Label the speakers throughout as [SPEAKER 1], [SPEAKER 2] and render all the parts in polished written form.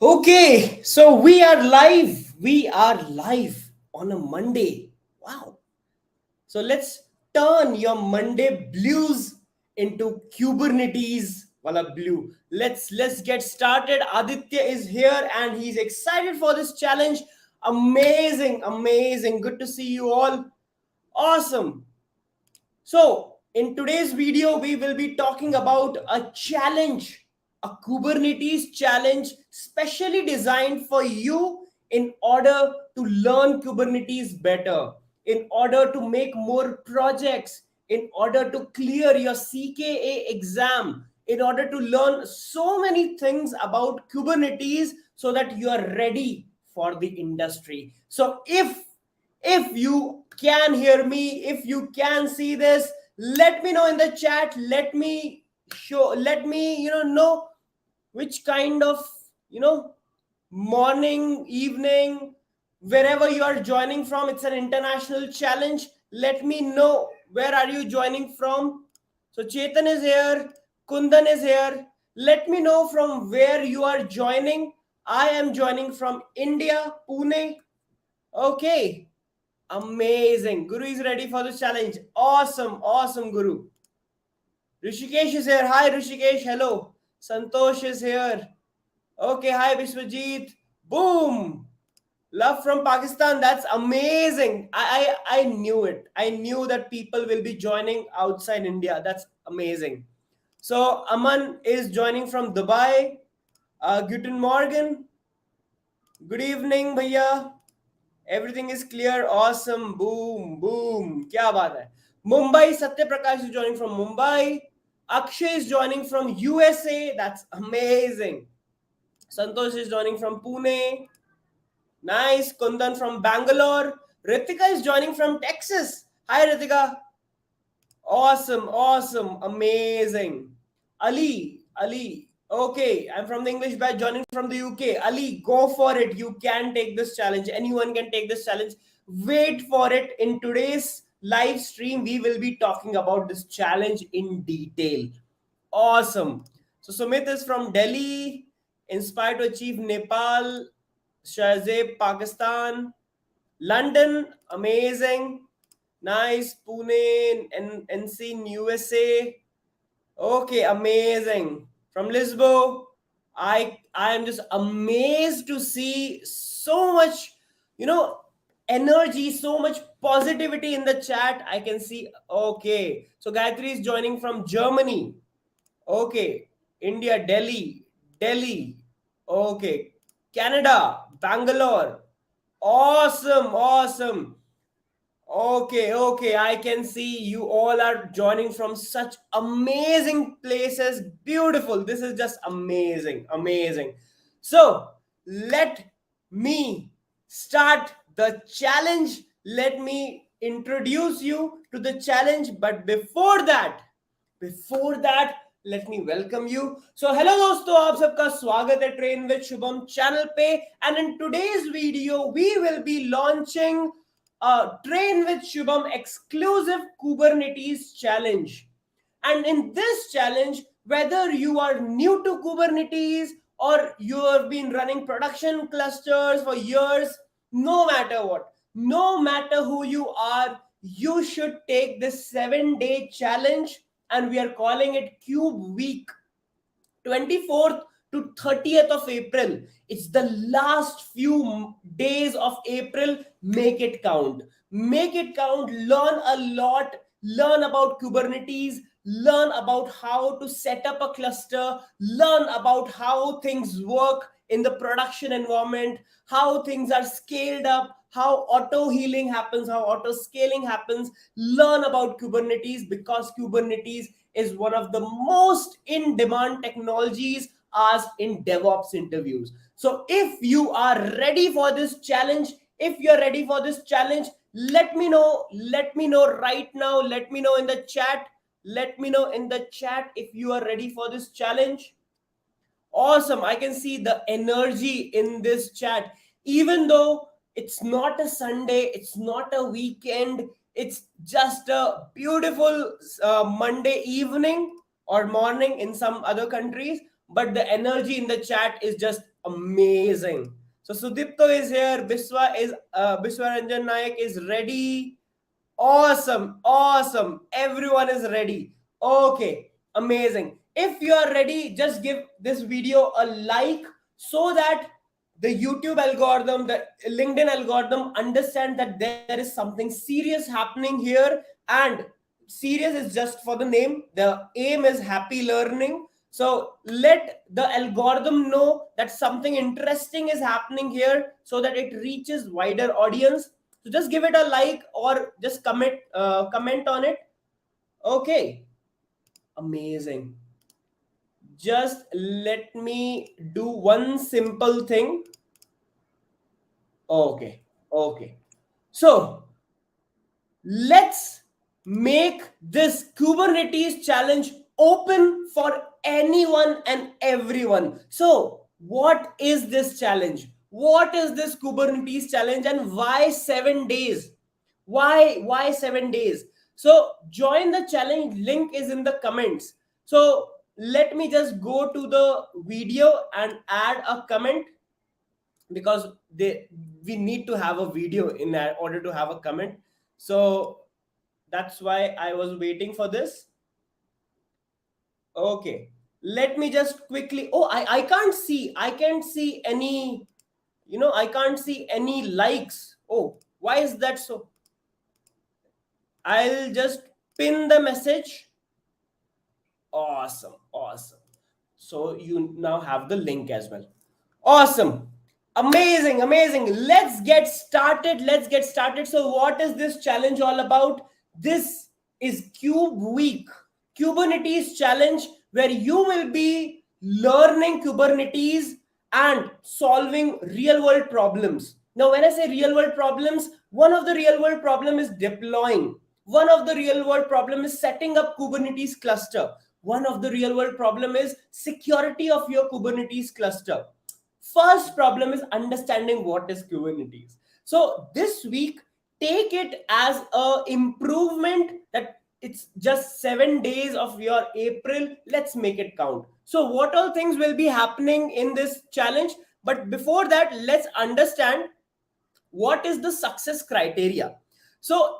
[SPEAKER 1] Okay, so we are live. We are live on a Monday. Wow. So let's turn your Monday blues into Kubernetes wala blue. Let's get started. Aditya is here and he's excited for this challenge. Amazing, amazing. Good to see you all. Awesome. So, in today's video, we will be talking about a challenge, a Kubernetes challenge specially designed for you in order to learn Kubernetes better, in order to make more projects, in order to clear your CKA exam, in order to learn so many things about Kubernetes so that you are ready for the industry. So, if you can hear me, if you can see this, let me know in the chat. Let me know which kind of you know morning, evening, wherever you are joining from. It's an international challenge. Let me know where are you joining from. So Chetan is here, Kundan is here. Let me know from where you are joining. I am joining from India, Pune. Okay. Amazing. Guru is ready for this challenge. Awesome. Awesome, Guru. Rishikesh is here. Hi, Rishikesh. Hello. Santosh is here. Okay. Hi, Vishwajit. Boom. Love from Pakistan. That's amazing. I knew it. I knew that people will be joining outside India. That's amazing. So, Aman is joining from Dubai. Guten Morgen. Good evening, Bhaiya. Everything is clear. Awesome. Boom. Boom. Kya baat hai? Mumbai. Satya Prakash is joining from Mumbai. Akshay is joining from USA. That's amazing. Santosh is joining from Pune. Nice. Kundan from Bangalore. Ritika is joining from Texas. Hi, Ritika. Awesome. Awesome. Amazing. Ali. Okay, I'm from the English batch, joining from the UK. Ali, go for it. You can take this challenge. Anyone can take this challenge. Wait for it. In today's live stream, we will be talking about this challenge in detail. Awesome. So Sumit is from Delhi, inspired to achieve Nepal, Shahzeb, Pakistan, London, amazing. Nice. Pune, NC, USA. Okay, amazing. From Lisbon, I am just amazed to see so much, energy, so much positivity in the chat. I can see. Okay, so Gayatri is joining from Germany. Okay, India, Delhi. Okay, Canada, Bangalore. Awesome. Okay. I can see you all are joining from such amazing places. Beautiful. This is just amazing. So, let me start the challenge. Let me introduce you to the challenge. But before that, let me welcome you. So, hello दोस्तों, आप सबका स्वागत है train with Shubham channel पे. And in today's video, we will be launching Train with Shubham exclusive Kubernetes challenge. And in this challenge, whether you are new to Kubernetes or you have been running production clusters for years, no matter what, no matter who you are, you should take this 7-day challenge. And we are calling it KubeWeek. 24th to 30th of April. It's the last few days of April. Make it count. Make it count. Learn a lot. Learn about Kubernetes. Learn about how to set up a cluster. Learn about how things work in the production environment, how things are scaled up, how auto healing happens, how auto scaling happens. Learn about Kubernetes, because Kubernetes is one of the most in demand technologies asked in DevOps interviews. So if you are ready for this challenge, let me know right now. Let me know in the chat. If you are ready for this challenge. Awesome. I can see the energy in this chat. Even though it's not a Sunday, it's not a weekend, it's just a beautiful Monday evening or morning in some other countries. but the energy in the chat is just amazing. So Sudipto is here. Biswaranjan Nayak is ready. Awesome, awesome. Everyone is ready. Okay, amazing. If you are ready, just give this video a like so that the YouTube algorithm, the LinkedIn algorithm understand that there is something serious happening here, and serious is just for the name. The aim is happy learning. So let the algorithm know that something interesting is happening here so that it reaches wider audience. So just give it a like or just comment on it. Okay, amazing. Just let me do one simple thing. Okay, okay. So let's make this Kubernetes challenge open for anyone and everyone. So what is this challenge? What is this Kubernetes challenge, and why 7 days? Why 7 days? So join the challenge, link is in the comments. So let me just go to the video and add a comment, because we need to have a video in order to have a comment. So that's why I was waiting for this. Okay, let me just quickly, oh, I can't see any, I can't see any likes. Oh, why is that so? I'll just pin the message. Awesome, awesome. So you now have the link as well. Awesome. Amazing, amazing. Let's get started. Let's get started. So what is this challenge all about? This is KubeWeek, Kubernetes challenge, where you will be learning Kubernetes and solving real world problems. Now, when I say real world problems, one of the real world problem is deploying. One of the real world problem is setting up Kubernetes cluster. One of the real world problem is security of your Kubernetes cluster. First problem is understanding what is Kubernetes. So this week, take it as a improvement that it's just 7 days of your April. Let's make it count. So what all things will be happening in this challenge? But before that, let's understand what is the success criteria. So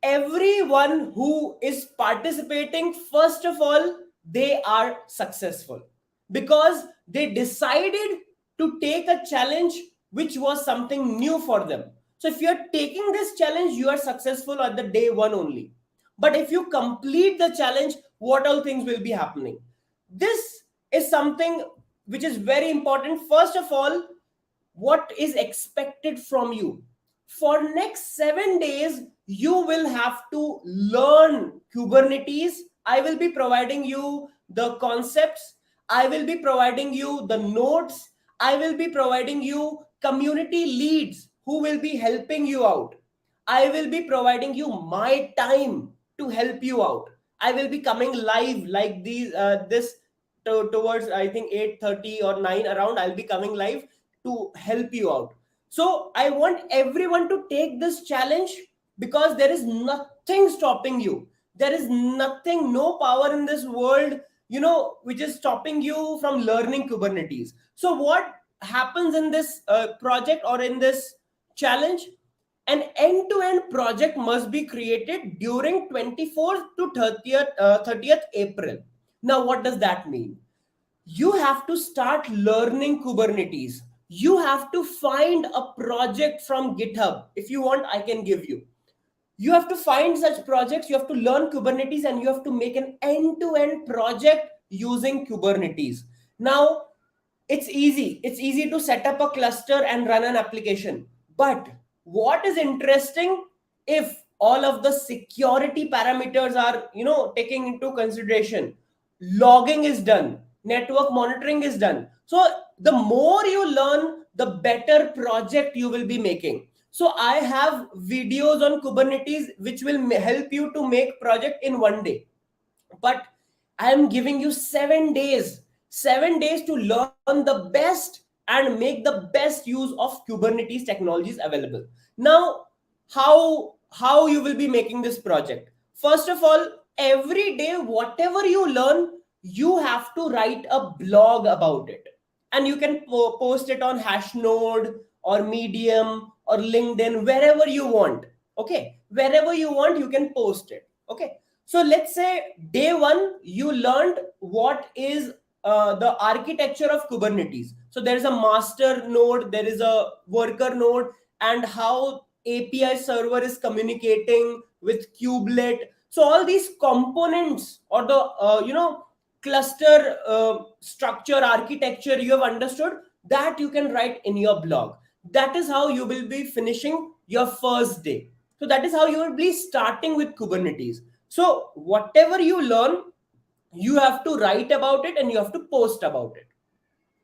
[SPEAKER 1] everyone who is participating, first of all, they are successful because they decided to take a challenge which was something new for them. So if you're taking this challenge, you are successful at the day one only. But if you complete the challenge, what all things will be happening? This is something which is very important. First of all, what is expected from you? For next 7 days, you will have to learn Kubernetes. I will be providing you the concepts. I will be providing you the notes. I will be providing you community leads who will be helping you out. I will be providing you my time to help you out. I will be coming live like towards, I think, 8:30 or 9 around. I'll be coming live to help you out. So I want everyone to take this challenge, because there is nothing stopping you. There is nothing, no power in this world, which is stopping you from learning Kubernetes. So what happens in this project or in this challenge? An end-to-end project must be created during 24th to 30th April. Now, what does that mean? You have to start learning Kubernetes. You have to find a project from GitHub. If you want, I can give you. You have to find such projects. You have to learn Kubernetes and you have to make an end-to-end project using Kubernetes. Now, it's easy. It's easy to set up a cluster and run an application. But what is interesting, if all of the security parameters are, taking into consideration, logging is done, network monitoring is done. So the more you learn, the better project you will be making. So I have videos on Kubernetes which will help you to make project in one day. But I am giving you 7 days, 7 days to learn the best and make the best use of Kubernetes technologies available. Now, how you will be making this project? First of all, every day, whatever you learn, you have to write a blog about it. And you can post it on Hashnode or Medium or LinkedIn, wherever you want. Okay, wherever you want, you can post it. Okay, so let's say day one, you learned what is the architecture of Kubernetes. So there is a master node, there is a worker node, and how API server is communicating with kubelet. So all these components, or the cluster structure architecture you have understood, that you can write in your blog. That is how you will be finishing your first day. So that is how you will be starting with Kubernetes. So whatever you learn, you have to write about it and you have to post about it.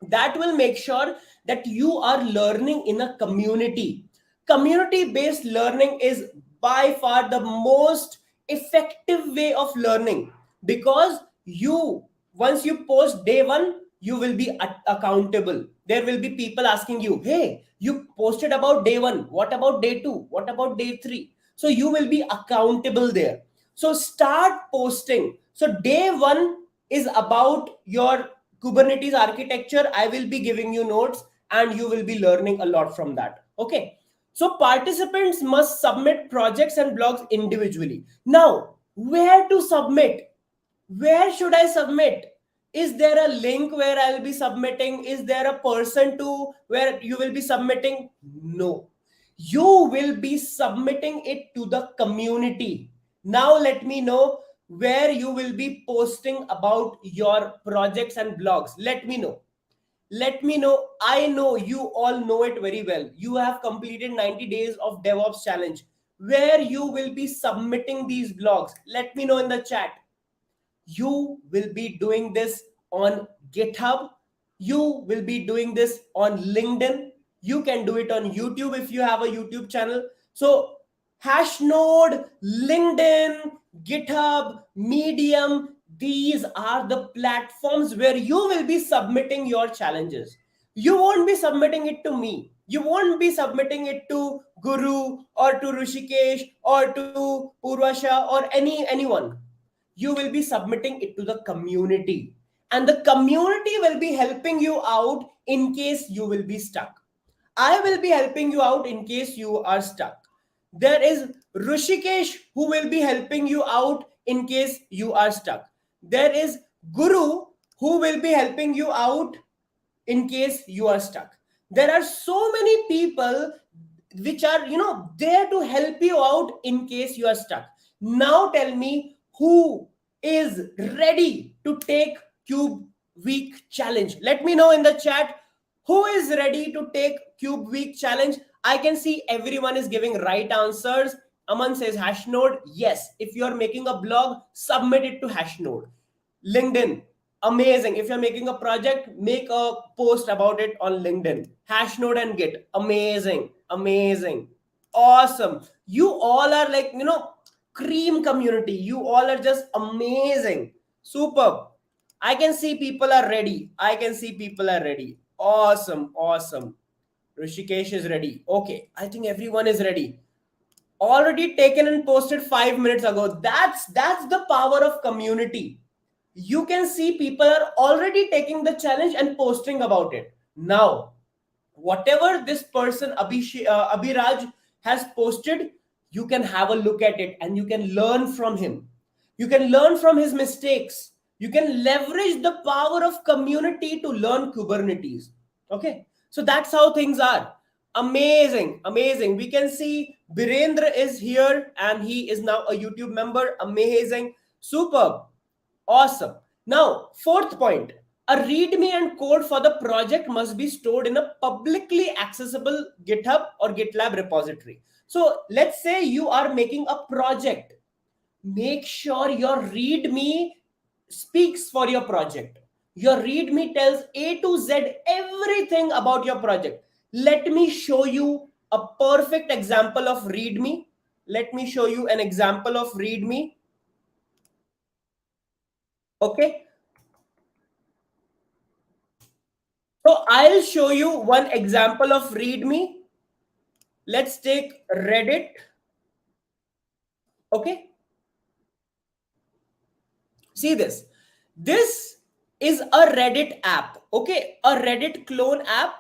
[SPEAKER 1] That will make sure that you are learning in a community. Community based learning is by far the most effective way of learning, because you, once you post day one, you will be accountable. There will be people asking you, hey, you posted about day one, what about day two, what about day three? So you will be accountable there. So start posting. So day one is about your Kubernetes architecture. I will be giving you notes and you will be learning a lot from that. Okay. So participants must submit projects and blogs individually. Now, where to submit? Where should I submit? Is there a link where I'll be submitting? Is there a person to where you will be submitting? No. You will be submitting it to the community. Now let me know where you will be posting about your projects and blogs. Let me know. Let me know. I know you all know it very well. You have completed 90 days of DevOps challenge where you will be submitting these blogs. Let me know in the chat. You will be doing this on GitHub. You will be doing this on LinkedIn. You can do it on YouTube if you have a YouTube channel. So Hashnode, LinkedIn, GitHub, Medium, these are the platforms where you will be submitting your challenges. You won't be submitting it to me. You won't be submitting it to Guru or to Rishikesh or to Purvasha or anyone. You will be submitting it to the community, and the community will be helping you out in case you will be stuck. I will be helping you out in case you are stuck. There is Rishikesh who will be helping you out in case you are stuck. There is Guru who will be helping you out in case you are stuck. There are so many people which are, there to help you out in case you are stuck. Now tell me, who is ready to take KubeWeek challenge? Let me know in the chat who is ready to take KubeWeek challenge. I can see everyone is giving right answers. Aman says Hashnode. Yes, if you are making a blog, submit it to Hashnode. LinkedIn, amazing. If you're making a project, make a post about it on LinkedIn. Hashnode and Git, amazing, amazing, awesome. You all are like, cream community. You all are just amazing, superb. I can see people are ready. I can see people are ready. Awesome, awesome. Rishikesh is ready. Okay, I think everyone is ready. Already taken and posted 5 minutes ago. That's the power of community. You can see people are already taking the challenge and posting about it. Now, whatever this person Abhiraj has posted, you can have a look at it and you can learn from him. You can learn from his mistakes. You can leverage the power of community to learn Kubernetes. Okay, so that's how things are. Amazing, amazing. We can see Birendra is here and he is now a YouTube member. Amazing, superb. Awesome. Now, fourth point, a README and code for the project must be stored in a publicly accessible GitHub or GitLab repository. So let's say you are making a project. Make sure your README speaks for your project. Your README tells A to Z everything about your project. Let me show you a perfect example of README. Let me show you an example of README. Okay. So I'll show you one example of README. Let's take Reddit. Okay. See this. This is a Reddit app, okay, a Reddit clone app.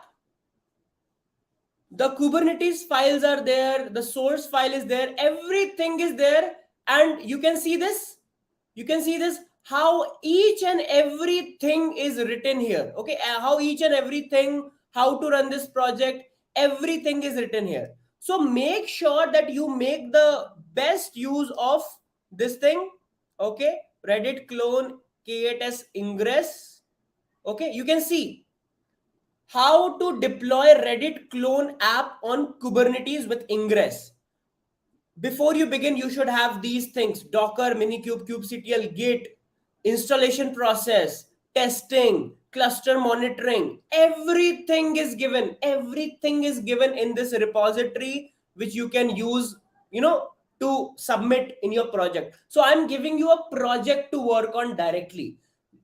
[SPEAKER 1] The Kubernetes files are there, the source file is there, everything is there. And you can see this, how each and everything is written here, okay, how each and everything, how to run this project, everything is written here. So make sure that you make the best use of this thing, okay. Reddit clone K8s ingress, okay. You can see how to deploy Reddit clone app on Kubernetes with ingress. Before you begin, you should have these things: Docker, Minikube, kubectl, Git, installation process, testing, cluster monitoring. Everything is given. Everything is given in this repository, which you can use, to submit in your project. So I'm giving you a project to work on directly.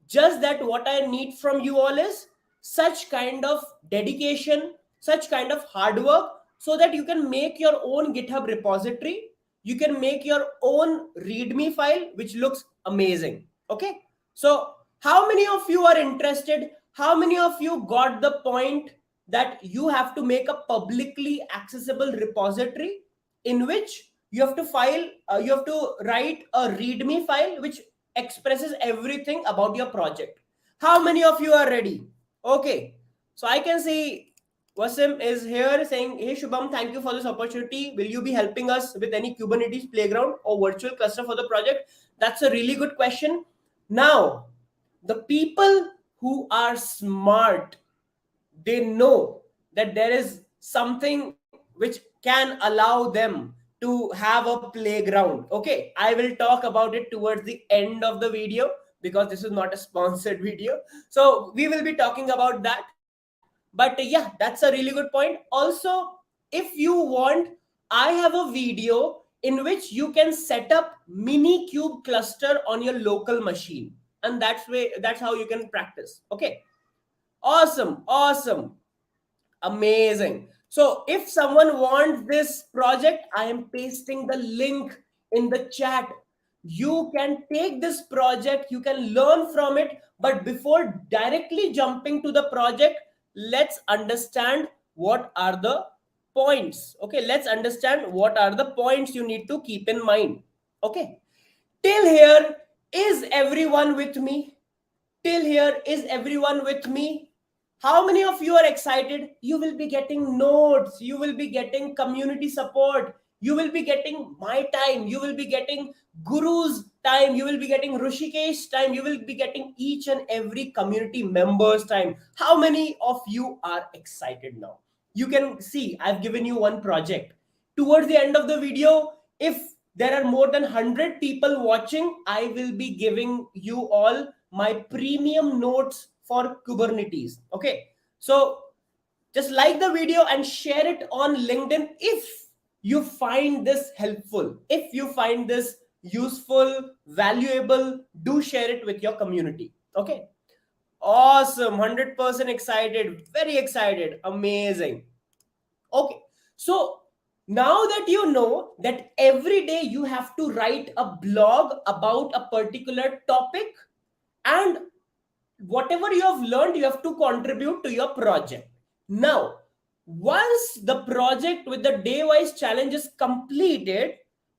[SPEAKER 1] Just that what I need from you all is such kind of dedication, such kind of hard work, so that you can make your own GitHub repository, you can make your own readme file which looks amazing, okay. So how many of you are interested? How many of you got the point that you have to make a publicly accessible repository in which you have to you have to write a readme file which expresses everything about your project? How many of you are ready? Okay, so I can see Wasim is here saying, "Hey Shubham, thank you for this opportunity. Will you be helping us with any Kubernetes playground or virtual cluster for the project?" That's a really good question. Now, the people who are smart, they know that there is something which can allow them to have a playground. Okay, I will talk about it towards the end of the video because this is not a sponsored video. So we will be talking about that. But yeah, that's a really good point. Also, if you want, I have a video in which you can set up mini cube cluster on your local machine, and that's how you can practice. Okay, awesome, awesome. Amazing. So if someone wants this project, I am pasting the link in the chat. You can take this project, you can learn from it. But before directly jumping to the project, let's understand what are the points. Okay, let's understand what are the points you need to keep in mind. Okay, till here, is everyone with me? Till here, is everyone with me? How many of you are excited? You will be getting notes, you will be getting community support, you will be getting my time, you will be getting Guru's time, you will be getting Rushikesh's time, you will be getting each and every community member's time. How many of you are excited now? You can see I've given you one project. Towards the end of the video, if there are more than 100 people watching, I will be giving you all my premium notes for Kubernetes. Okay, so just like the video and share it on LinkedIn if you find this helpful, if you find this useful, valuable. Do share it with your community. Okay, awesome. 100% excited, very excited, amazing. Okay, so now that you know that every day you have to write a blog about a particular topic, and whatever you have learned, you have to contribute to your project. Now, once the project with the day-wise challenge is completed,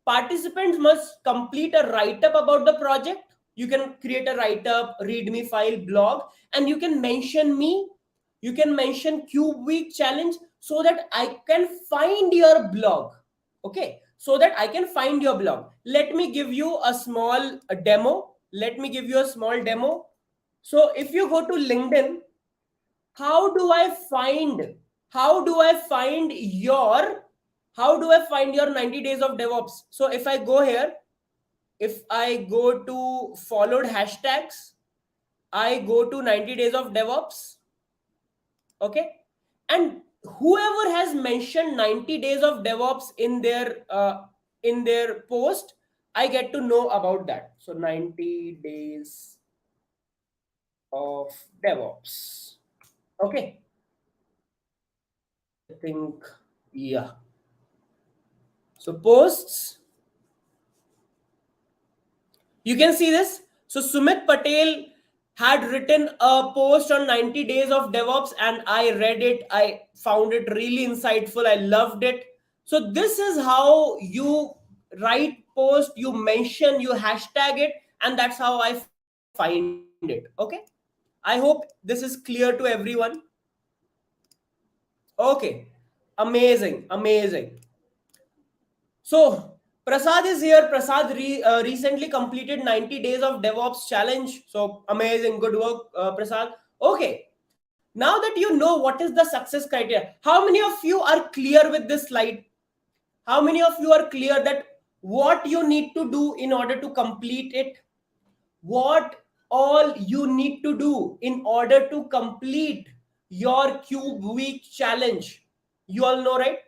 [SPEAKER 1] participants must complete a write-up about the project. You can create a write-up, readme file, blog, and you can mention me. You can mention CubeWeek challenge so that I can find your blog. Okay, so that I can find your blog. Let me give you a small demo. Let me give you a small demo. So if you go to LinkedIn, how do I find how do I find your how do I find your 90 days of DevOps? So if I go here, if I go to followed hashtags, I go to 90 days of DevOps. Okay, and whoever has mentioned 90 days of DevOps in their post, I get to know about that. So 90 days of DevOps. Okay, I think, yeah. So posts, you can see this. So Sumit Patel had written a post on 90 days of DevOps, and I read it. I found it really insightful. I loved it. So this is how you write post, you mention, you hashtag it, and that's how I find it. Okay. I hope this is clear to everyone. Okay. Amazing. Amazing. So Prasad is here. Prasad recently completed 90 days of DevOps challenge. So amazing, good work, Prasad. Okay, now that you know what is the success criteria, how many of you are clear with this slide? How many of you are clear that what you need to do in order to complete it? What all you need to do in order to complete your CubeWeek challenge? You all know, right?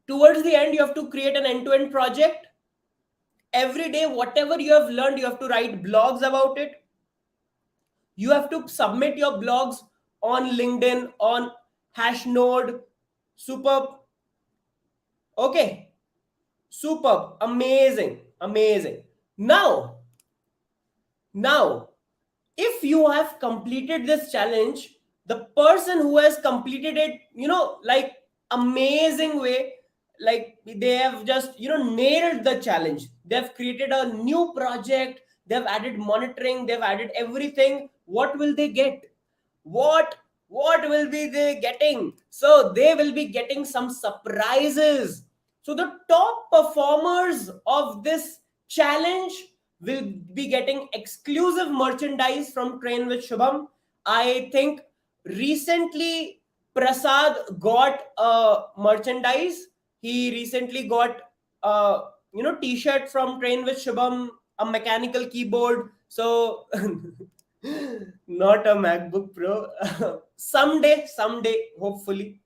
[SPEAKER 1] Towards the end, you have to create an end-to-end project. Every day, whatever you have learned, you have to write blogs about it. You have to submit your blogs on LinkedIn, on Hashnode. Superb. Okay, superb. Amazing, amazing. Now, if you have completed this challenge, the person who has completed it, like amazing way, like they have just, nailed the challenge. They've created a new project, they've added monitoring, they've added everything. What will they get? What will be they getting? So they will be getting some surprises. So the top performers of this challenge will be getting exclusive merchandise from TrainWithShubham. I think recently Prasad got merchandise. He recently got a t-shirt from TrainWithShubham, a mechanical keyboard. So not a MacBook Pro. Someday, hopefully.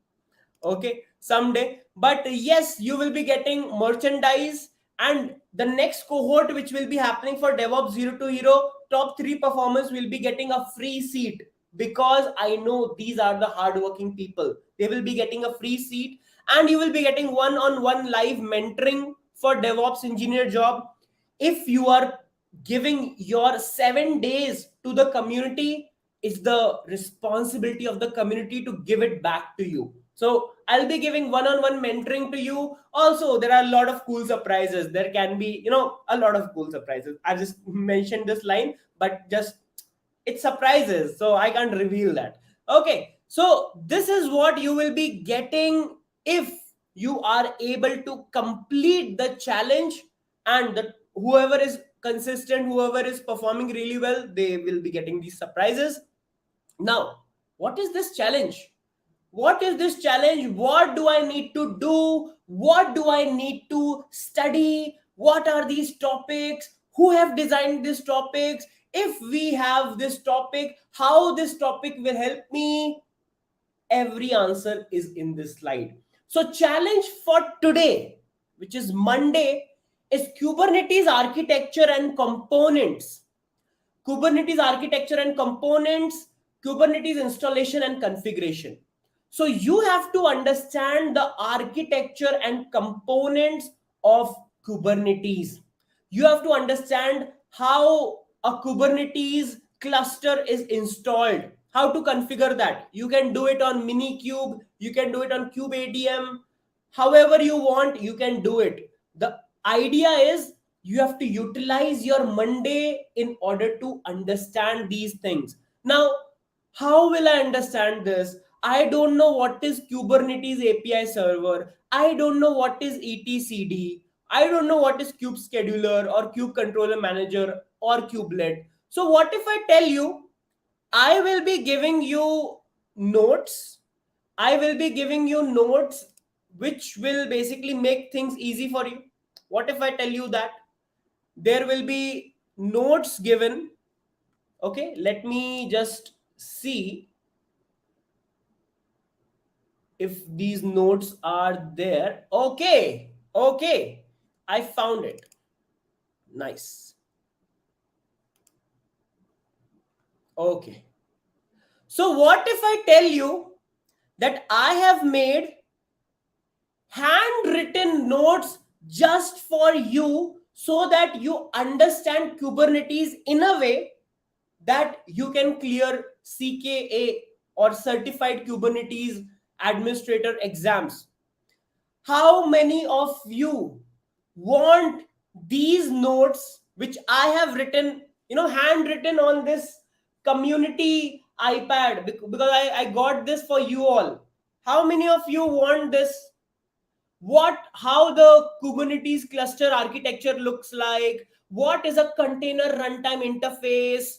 [SPEAKER 1] Okay, someday. But yes, you will be getting merchandise, and the next cohort which will be happening for DevOps 0 to Hero, top 3 performers will be getting a free seat, because I know these are the hardworking people. They will be getting a free seat, and you will be getting one-on-one live mentoring for DevOps engineer job. If you are giving your 7 days to the community, it's the responsibility of the community to give it back to you. So I'll be giving one-on-one mentoring to you. Also, there are a lot of cool surprises. There can be, a lot of cool surprises. I just mentioned this line, but just it surprises, so I can't reveal that. Okay, so this is what you will be getting if you are able to complete the challenge, and whoever is consistent, whoever is performing really well, they will be getting these surprises. Now, what is this challenge? What is this challenge? What do I need to do? What do I need to study? What are these topics? Who have designed these topics? If we have this topic, how this topic will help me? Every answer is in this slide. So challenge for today, which is Monday, is Kubernetes architecture and components. Kubernetes architecture and components, Kubernetes installation and configuration. So you have to understand the architecture and components of Kubernetes. You have to understand how a Kubernetes cluster is installed, how to configure that. You can do it on Minikube, you can do it on KubeADM, however you want, you can do it. The idea is you have to utilize your Monday in order to understand these things. Now, how will I understand this? I don't know what is Kubernetes API server. I don't know what is etcd. I don't know what is Kube scheduler or Kube controller manager or kubelet. So what if I tell you I will be giving you notes? I will be giving you notes which will basically make things easy for you. What if I tell you that there will be notes given? Okay, let me just see if these notes are there. Okay, I found it. Nice. Okay, so what if I tell you that I have made handwritten notes just for you, so that you understand Kubernetes in a way that you can clear CKA or Certified Kubernetes Administrator exams? How many of you want these notes which I have written, handwritten on this community iPad, because I got this for you all? How many of you want this? How the Kubernetes cluster architecture looks like? What is a container runtime interface?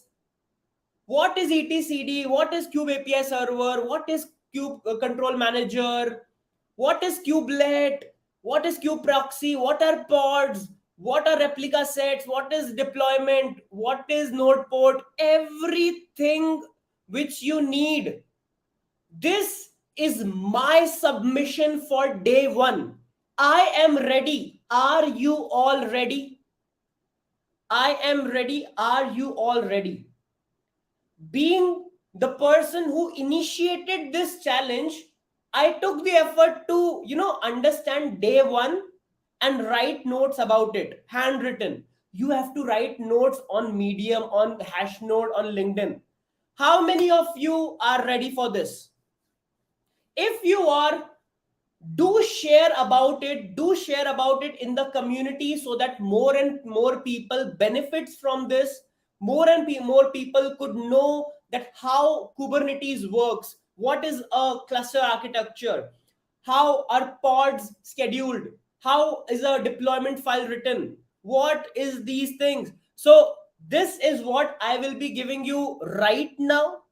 [SPEAKER 1] What is etcd? What is Kube API server? What is Kube control manager? What is kubelet? What is kube proxy? What are pods? What are replica sets? What is deployment? What is node port? Everything which you need. This is my submission for day one. I am ready. Are you all ready? I am ready. Are you all ready? Being the person who initiated this challenge, I took the effort to, understand day one and write notes about it, handwritten. You have to write notes on Medium, on Hashnode, on LinkedIn. How many of you are ready for this? If you are, do share about it. Do share about it in the community so that more and more people benefits from this. More people could know that how Kubernetes works, what is a cluster architecture, how are pods scheduled, how is a deployment file written, what is these things. So this is what I will be giving you right now.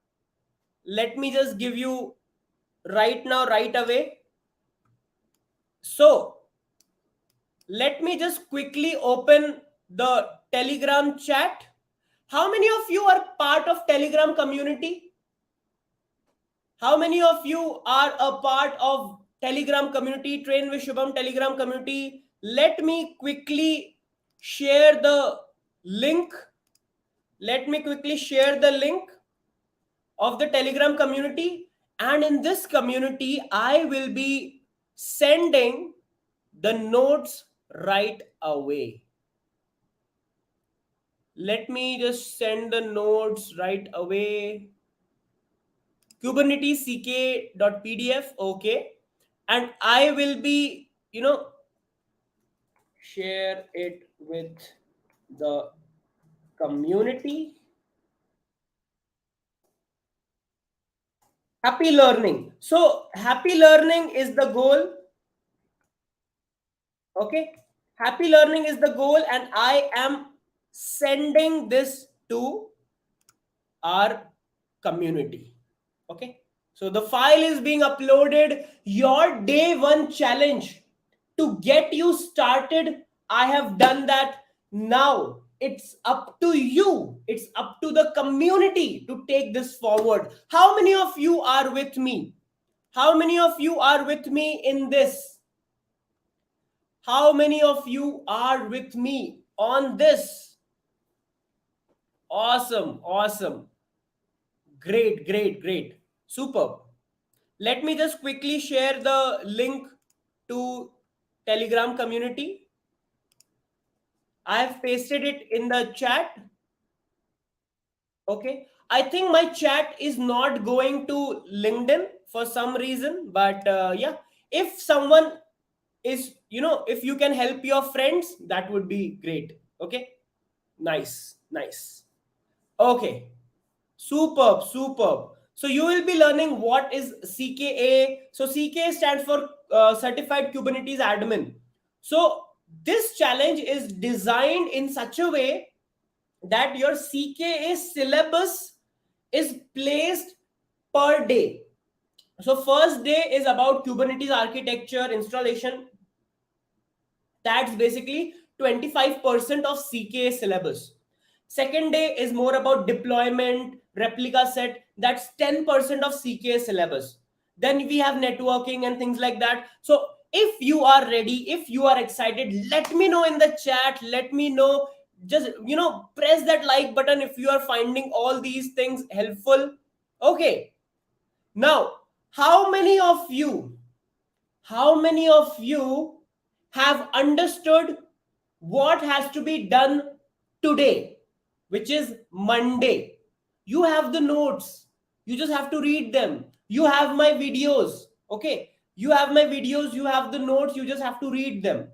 [SPEAKER 1] Let me just give you right now, right away. So let me just quickly open the Telegram chat. How many of you are part of Telegram community? How many of you are a part of Telegram community, Train with Shubham Telegram community? Let me quickly share the link. Let me quickly share the link of the Telegram community. And in this community, I will be sending the notes right away. Let me just send the notes right away. Kubernetes CKA.pdf. Okay. And I will be, share it with the community. Happy learning. So happy learning is the goal. Okay. Happy learning is the goal. And I am sending this to our community. Okay. So the file is being uploaded. Your day one challenge to get you started, I have done that. Now it's up to you. It's up to the community to take this forward. How many of you are with me? How many of you are with me in this? How many of you are with me on this? Awesome. Awesome. Great, great, great. Superb. Let me just quickly share the link to Telegram community. I have pasted it in the chat. Okay. I think my chat is not going to LinkedIn for some reason, but yeah, if someone is, if you can help your friends, that would be great. Okay. Nice. Nice. Okay. Superb, superb. So you will be learning what is CKA. So CKA stands for Certified Kubernetes Admin. So this challenge is designed in such a way that your CKA syllabus is placed per day. So first day is about Kubernetes architecture installation. That's basically 25% of CKA syllabus. Second day is more about deployment, replica set. That's 10% of CKA syllabus. Then we have networking and things like that. So if you are ready, if you are excited, let me know in the chat. Let me know. Just, press that like button if you are finding all these things helpful. Okay. Now, how many of you, have understood what has to be done today, which is Monday? You have the notes. You just have to read them. You have my videos. Okay. You have my videos. You have the notes. You just have to read them.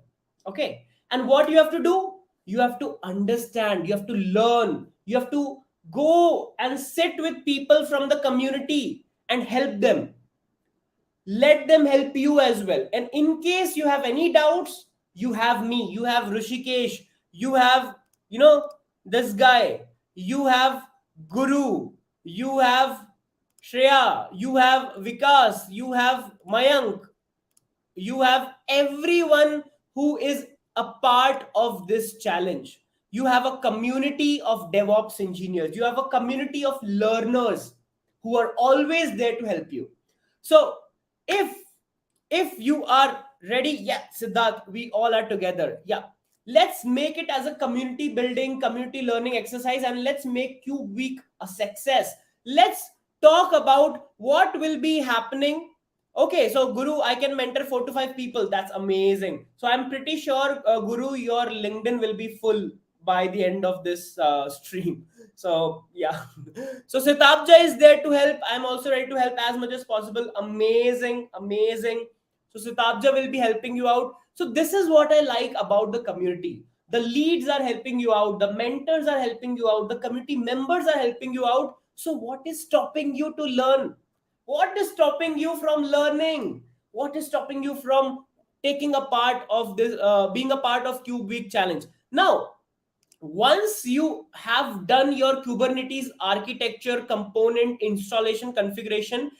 [SPEAKER 1] Okay. And what you have to do? You have to understand. You have to learn. You have to go and sit with people from the community and help them. Let them help you as well. And in case you have any doubts, you have me, you have Rishikesh, you have, this guy, you have Guru, you have Shreya, you have Vikas, you have Mayank, you have everyone who is a part of this challenge. You have a community of DevOps engineers, you have a community of learners who are always there to help you. So if you are ready, yeah, Siddharth, we all are together. Yeah, let's make it as a community building, community learning exercise, and let's make KubeWeek a success. Let's talk about what will be happening. Okay, so Guru, I can mentor 4 to 5 people. That's amazing. So I'm pretty sure, Guru, your LinkedIn will be full by the end of this stream. So yeah. So Sitabja is there to help. I'm also ready to help as much as possible. Amazing, amazing. So Sitabja will be helping you out. So this is what I like about the community. The leads are helping you out. The mentors are helping you out. The community members are helping you out. So what is stopping you to learn? What is stopping you from learning? What is stopping you from taking a part of this, being a part of KubeWeek challenge? Now, once you have done your Kubernetes architecture, component installation, configuration,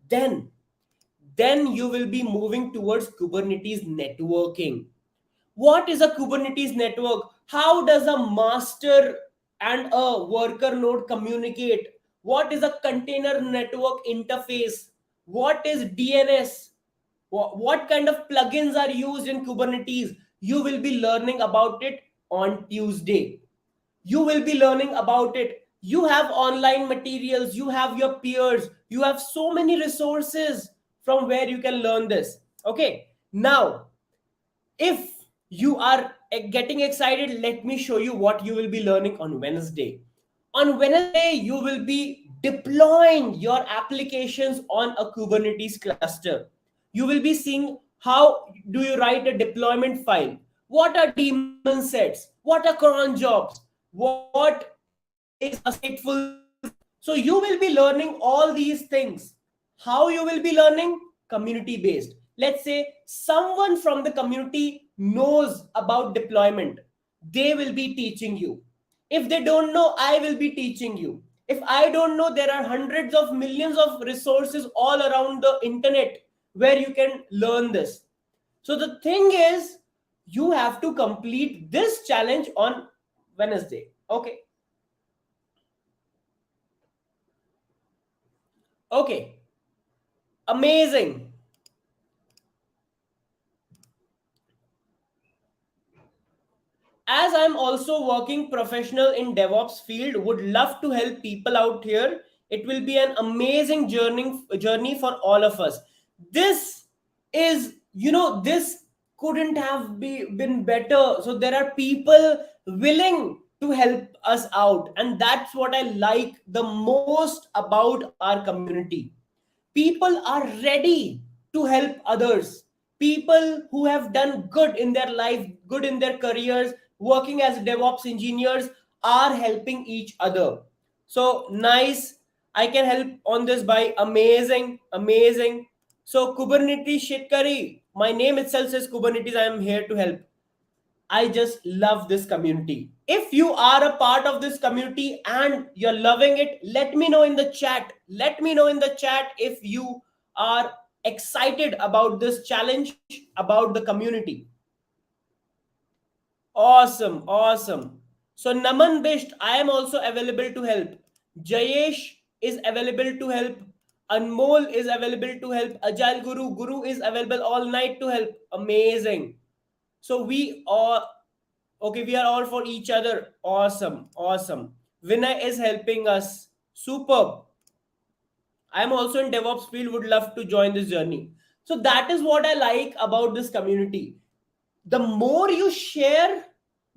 [SPEAKER 1] then you will be moving towards Kubernetes networking. What is a Kubernetes network? How does a master and a worker node communicate? What is a container network interface? What is DNS? What kind of plugins are used in Kubernetes? You will be learning about it on Tuesday. You will be learning about it. You have online materials, you have your peers, you have so many resources from where you can learn this. Okay, now if you are getting excited, let me show you what you will be learning on Wednesday. On Wednesday, you will be deploying your applications on a Kubernetes cluster. You will be seeing how do you write a deployment file, what are daemon sets, what are cron jobs, what is a stateful file. So you will be learning all these things. How you will be learning? Community based. Let's say someone from the community knows about deployment, they will be teaching you. If they don't know, I will be teaching you. If I don't know, there are hundreds of millions of resources all around the internet where you can learn this. So the thing is, you have to complete this challenge on Wednesday. Okay. Okay. Amazing. As I'm also working professional in DevOps field, would love to help people out here. It will be an amazing journey for all of us. This is, this couldn't have been better. So there are people willing to help us out, and that's what I like the most about our community. People are ready to help others. People who have done good in their life, good in their careers, working as DevOps engineers, are helping each other. So nice. I can help on this by amazing, amazing. So Kubernetes Shitkari, my name itself says Kubernetes. I am here to help. I just love this community. If you are a part of this community and you're loving it, let me know in the chat. Let me know in the chat if you are excited about this challenge, about the community. Awesome, awesome. So Naman Bisht, I am also available to help. Jayesh is available to help. Anmol is available to help. Agile Guru is available all night to help. Amazing. So we are okay. We are all for each other. Awesome, awesome. Vinay is helping us. Superb. I'm also in DevOps field. Would love to join this journey. So that is what I like about this community. The more you share,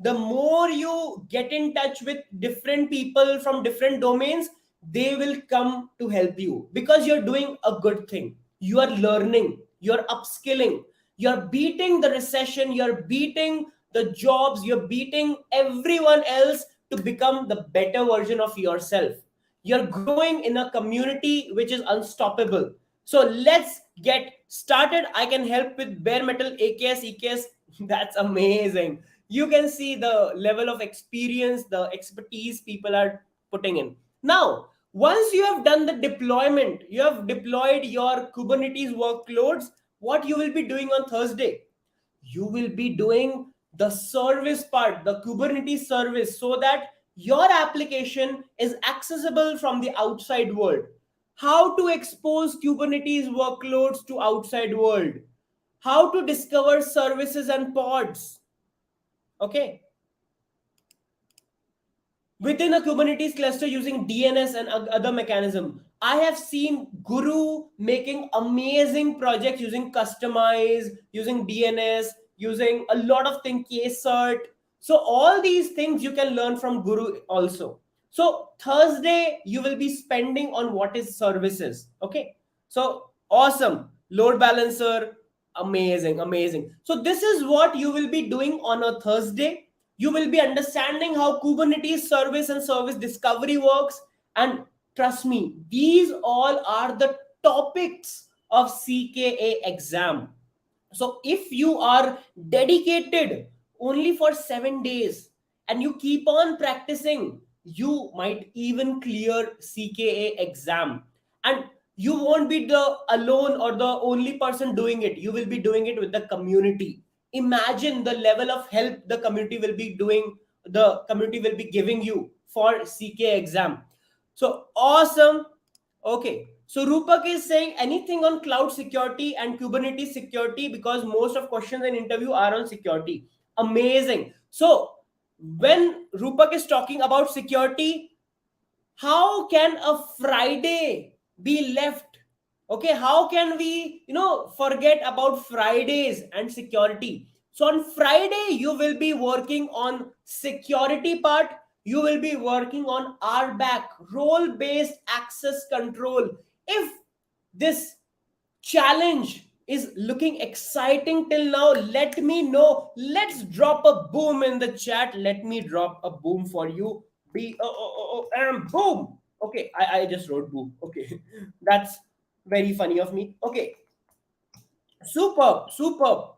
[SPEAKER 1] the more you get in touch with different people from different domains, they will come to help you because you're doing a good thing. You are learning, you're upskilling, you're beating the recession, you're beating the jobs, you're beating everyone else to become the better version of yourself. You're growing in a community which is unstoppable. So let's get started. I can help with bare metal, AKS, EKS. That's amazing. You can see the level of experience, the expertise people are putting in. Now, once you have done the deployment, you have deployed your Kubernetes workloads, what you will be doing on Thursday? You will be doing the service part, the Kubernetes service, so that your application is accessible from the outside world. How to expose Kubernetes workloads to outside world. How to discover services and pods. Okay. Within a Kubernetes cluster using DNS and other mechanism. I have seen Guru making amazing projects using Customize, using DNS, using a lot of things, KCert. So all these things you can learn from Guru also. So Thursday you will be spending on what is services. Okay. So awesome. Load balancer, amazing, amazing. So this is what you will be doing on a Thursday. You will be understanding how Kubernetes service and service discovery works. And trust me, these all are the topics of CKA exam. So if you are dedicated only for 7 days and you keep on practicing, you might even clear CKA exam. And you won't be the alone or the only person doing it. You will be doing it with the community. Imagine the level of help the community will be doing, the community will be giving you for CKA exam. So awesome. Okay, so Rupak is saying anything on cloud security and Kubernetes security because most of questions in interview are on security. Amazing. So when Rupak is talking about security, how can a Friday be left? Okay, how can we, forget about Fridays and security? So on Friday, you will be working on security part. You will be working on RBAC, role-based access control. If this challenge is looking exciting till now, let me know. Let's drop a boom in the chat. Let me drop a boom for you. Boom. Okay, I just wrote boom. Okay, that's very funny of me. Okay, superb, superb,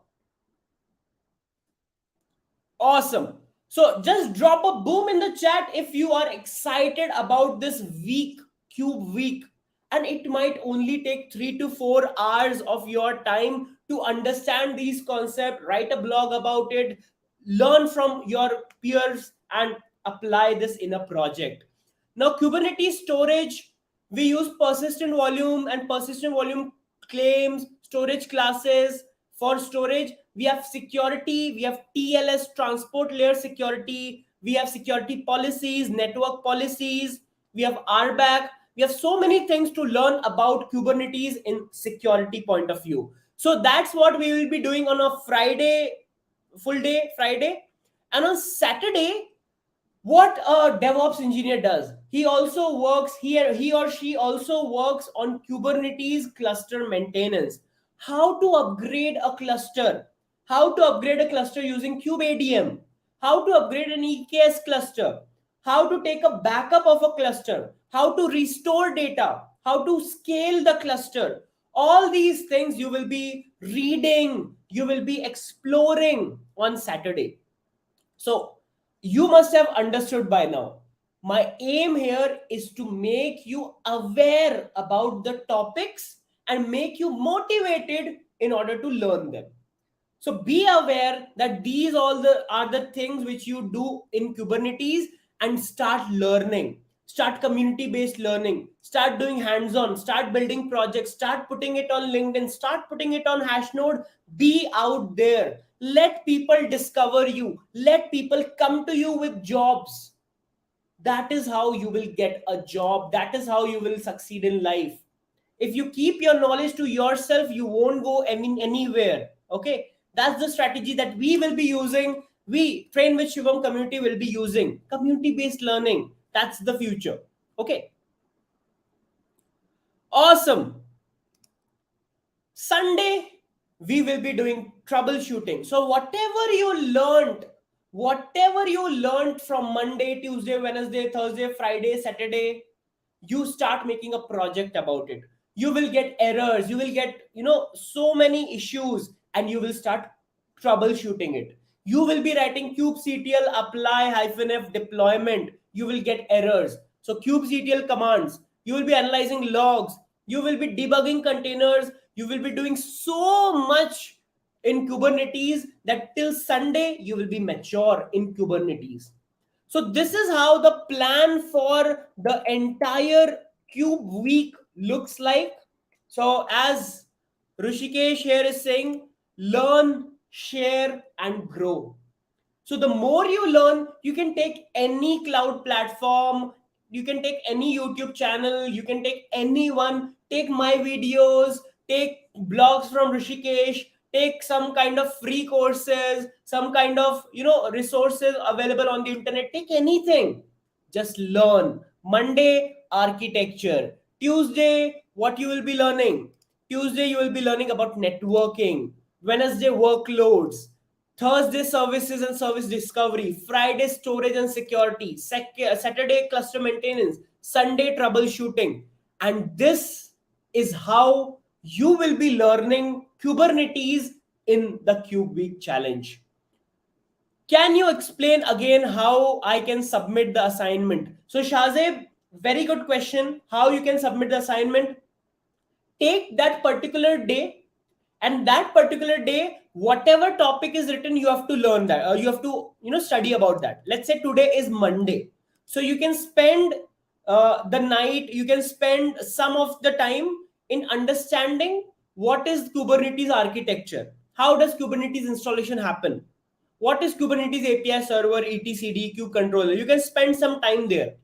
[SPEAKER 1] awesome. So just drop a boom in the chat if you are excited about this week, Cube Week. And it might only take 3 to 4 hours of your time to understand these concepts, write a blog about it, learn from your peers, and apply this in a project. Now, Kubernetes storage, we use persistent volume and persistent volume claims, storage classes. For storage, we have security, we have TLS, transport layer security, we have security policies, network policies, we have RBAC. We have so many things to learn about Kubernetes in security point of view. So that's what we will be doing on a Friday, full day Friday. And on Saturday, what a DevOps engineer does, he also works here, he or she also works on Kubernetes cluster maintenance. How to upgrade a cluster, how to upgrade a cluster using KubeADM, how to upgrade an EKS cluster, how to take a backup of a cluster, how to restore data, how to scale the cluster. All these things you will be reading, you will be exploring on Saturday. So you must have understood by now. My aim here is to make you aware about the topics and make you motivated in order to learn them. So be aware that these all are the things which you do in Kubernetes, and start learning. Start community-based learning. Start doing hands-on. Start building projects. Start putting it on LinkedIn. Start putting it on Hashnode. Be out there. Let people discover you. Let people come to you with jobs. That is how you will get a job. That is how you will succeed in life. If you keep your knowledge to yourself, you won't go anywhere. Okay, that's the strategy that we will be using. We Train with Shubham community will be using community based learning. That's the future. Okay, Awesome. Sunday, we will be doing troubleshooting. So whatever you learned from Monday, Tuesday, Wednesday, Thursday, Friday, Saturday, you start making a project about it. You will get errors, you will get, so many issues, and you will start troubleshooting it. You will be writing kubectl apply -f deployment. You will get errors. So kubectl commands, you will be analyzing logs, you will be debugging containers, you will be doing so much in Kubernetes that till Sunday you will be mature in Kubernetes. So this is how the plan for the entire Cube week looks like. So as Rishikesh here is saying, learn, share, and grow. So the more you learn, you can take any cloud platform, you can take any YouTube channel, you can take anyone, take my videos, take blogs from Rishikesh, take some kind of free courses, some kind of, resources available on the internet, take anything. Just learn. Monday, architecture. Tuesday, what you will be learning? Tuesday, you will be learning about networking. Wednesday, workloads. Thursday, services and service discovery. Friday, storage and security. Saturday, cluster maintenance. Sunday, troubleshooting. And this is how you will be learning Kubernetes in the Cube Week challenge. Can you explain again how I can submit the assignment? So, Shazeb, very good question. How you can submit the assignment? Take that particular day, and that particular day, whatever topic is written, you have to learn that, or you have to, study about that. Let's say today is Monday, so you can spend the night, you can spend some of the time in understanding what is Kubernetes architecture, how does Kubernetes installation happen, what is Kubernetes API server, etcd, kube controller. You can spend some time there.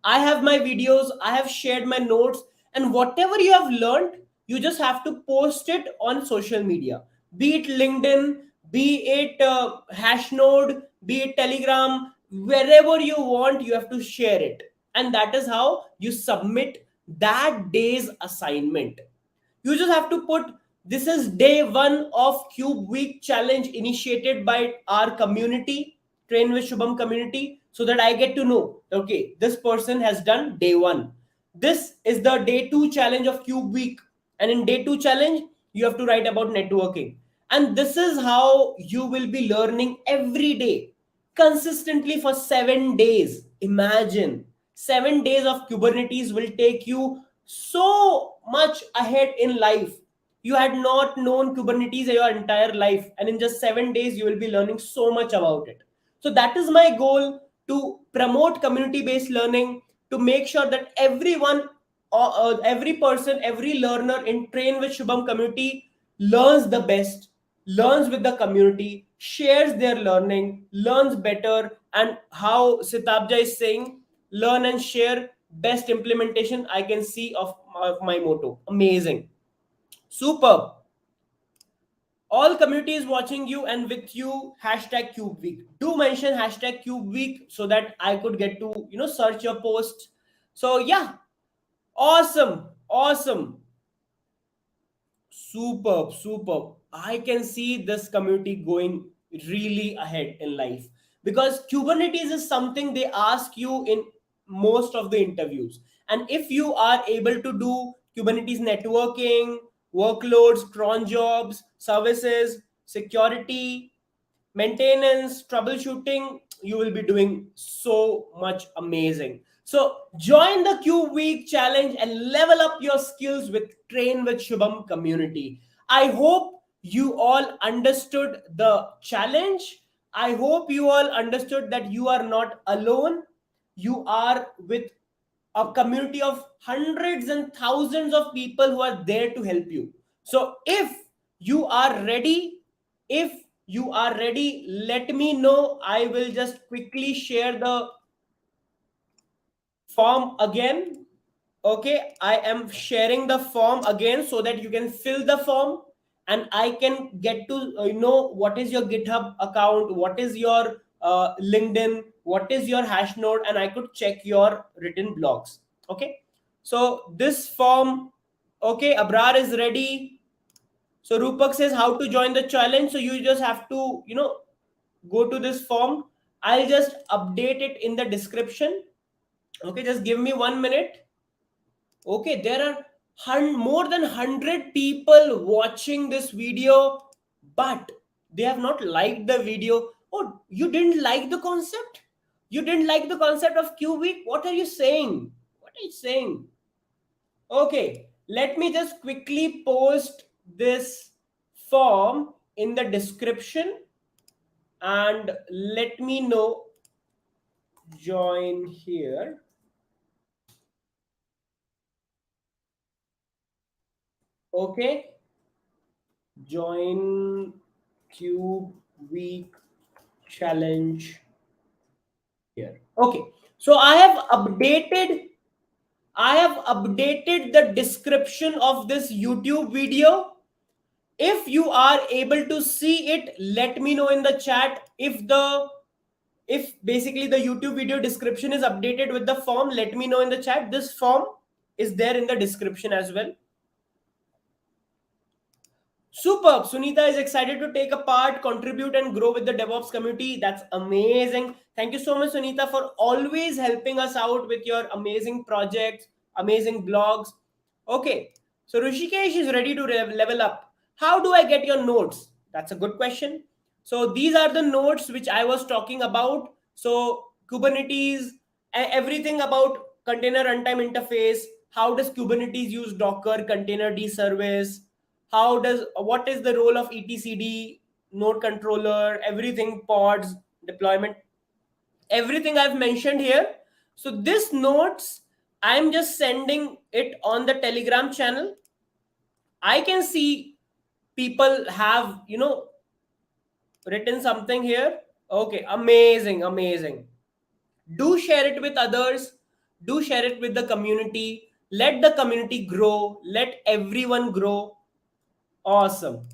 [SPEAKER 1] I have my videos, I have shared my notes, and whatever you have learned, you just have to post it on social media, be it LinkedIn, be it Hashnode, be it Telegram, wherever you want, you have to share it. And that is how you submit that day's assignment. You just have to put, this is day one of Cube Week challenge initiated by our community, Train with Shubham community, so that I get to know, okay, this person has done day one. This is the day two challenge of Cube Week. And in day two challenge, you have to write about networking. And this is how you will be learning every day, consistently for 7 days. Imagine 7 days of Kubernetes will take you so much ahead in life. You had not known Kubernetes your entire life, and in just 7 days, you will be learning so much about it. So, that is my goal, to promote community based learning, to make sure that everyone, every person, every learner in Train with Shubham community learns the best, learns with the community, shares their learning, learns better, and how Sitabja is saying, learn and share, best implementation I can see of my motto. Amazing. Superb. All community is watching you and with you. Hashtag Cube Week. Do mention hashtag Cube Week so that I could get to, search your post. So yeah, awesome. Awesome. Superb, superb. I can see this community going really ahead in life, because Kubernetes is something they ask you in most of the interviews. And if you are able to do Kubernetes networking, workloads, cron jobs, services, security, maintenance, troubleshooting, you will be doing so much amazing. So join the Cube Week challenge and level up your skills with Train with Shubham community. I hope you all understood the challenge. I hope you all understood that you are not alone. You are with a community of hundreds and thousands of people who are there to help you. So if you are ready, if you are ready, let me know. I will just quickly share the form again. Okay, I am sharing the form again so that you can fill the form, and I can get to know what is your GitHub account, what is your LinkedIn, what is your hash node, and I could check your written blogs. Okay, so this form Okay, Abrar is ready. So Rupak says how to join the challenge. So you just have to, go to this form. I'll just update it in the description. Okay, just give me 1 minute. Okay, there are more than 100 people watching this video, but they have not liked the video. Oh, you didn't like the concept? You didn't like the concept of KubeWeek? What are you saying? What are you saying? Okay, let me just quickly post this form in the description and let me know. Join here. Okay, join KubeWeek challenge here. Okay, so I have updated the description of this YouTube video. If you are able to see it, let me know in the chat. If basically the YouTube video description is updated with the form, let me know in the chat. This form is there in the description as well. Superb. Sunita is excited to take a part, contribute, and grow with the DevOps community. That's amazing. Thank you so much, Sunita, for always helping us out with your amazing projects, amazing blogs. Okay. So Rishikesh is ready to level up. How do I get your notes? That's a good question. So these are the notes which I was talking about. So Kubernetes, everything about container runtime interface. How does Kubernetes use Docker, container D service? What is the role of etcd, node controller, everything, pods, deployment, everything I've mentioned here. So this notes, I'm just sending it on the Telegram channel. I can see people have written something here. Okay, amazing, amazing. Do share it with others, do share it with the community. Let the community grow, let everyone grow. Awesome.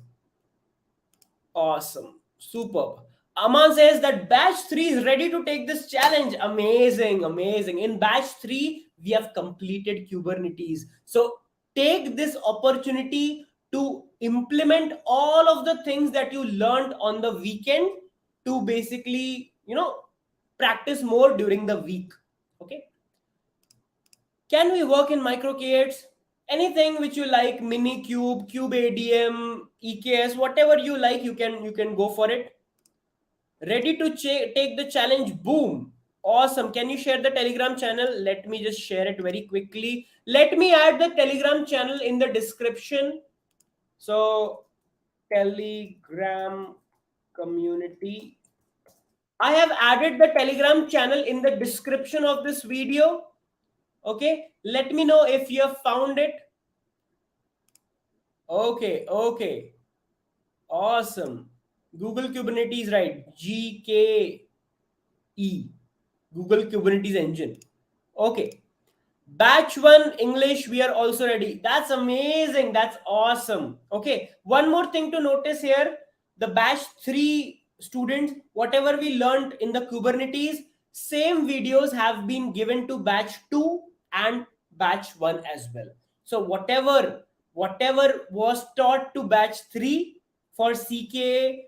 [SPEAKER 1] Awesome. Superb. Aman says that batch 3 is ready to take this challenge. Amazing. Amazing. In batch 3, we have completed Kubernetes. So take this opportunity to implement all of the things that you learned on the weekend to basically, practice more during the week. Okay. Can we work in microcades? Anything which you like, mini cube, cube ADM, EKS, whatever you like, you can go for it. Ready to take the challenge? Boom. Awesome. Can you share the Telegram channel? Let me just share it very quickly. Let me add the Telegram channel in the description. So Telegram community. I have added the Telegram channel in the description of this video. Okay, let me know if you have found it. Okay, okay, awesome. Google Kubernetes, right? GKE, Google Kubernetes Engine. Okay, batch 1 English, we are also ready. That's amazing. That's awesome. Okay, one more thing to notice here, the batch 3 students, whatever we learned in the Kubernetes, same videos have been given to batch 2 and batch 1 as well. So whatever was taught to batch 3 for CKA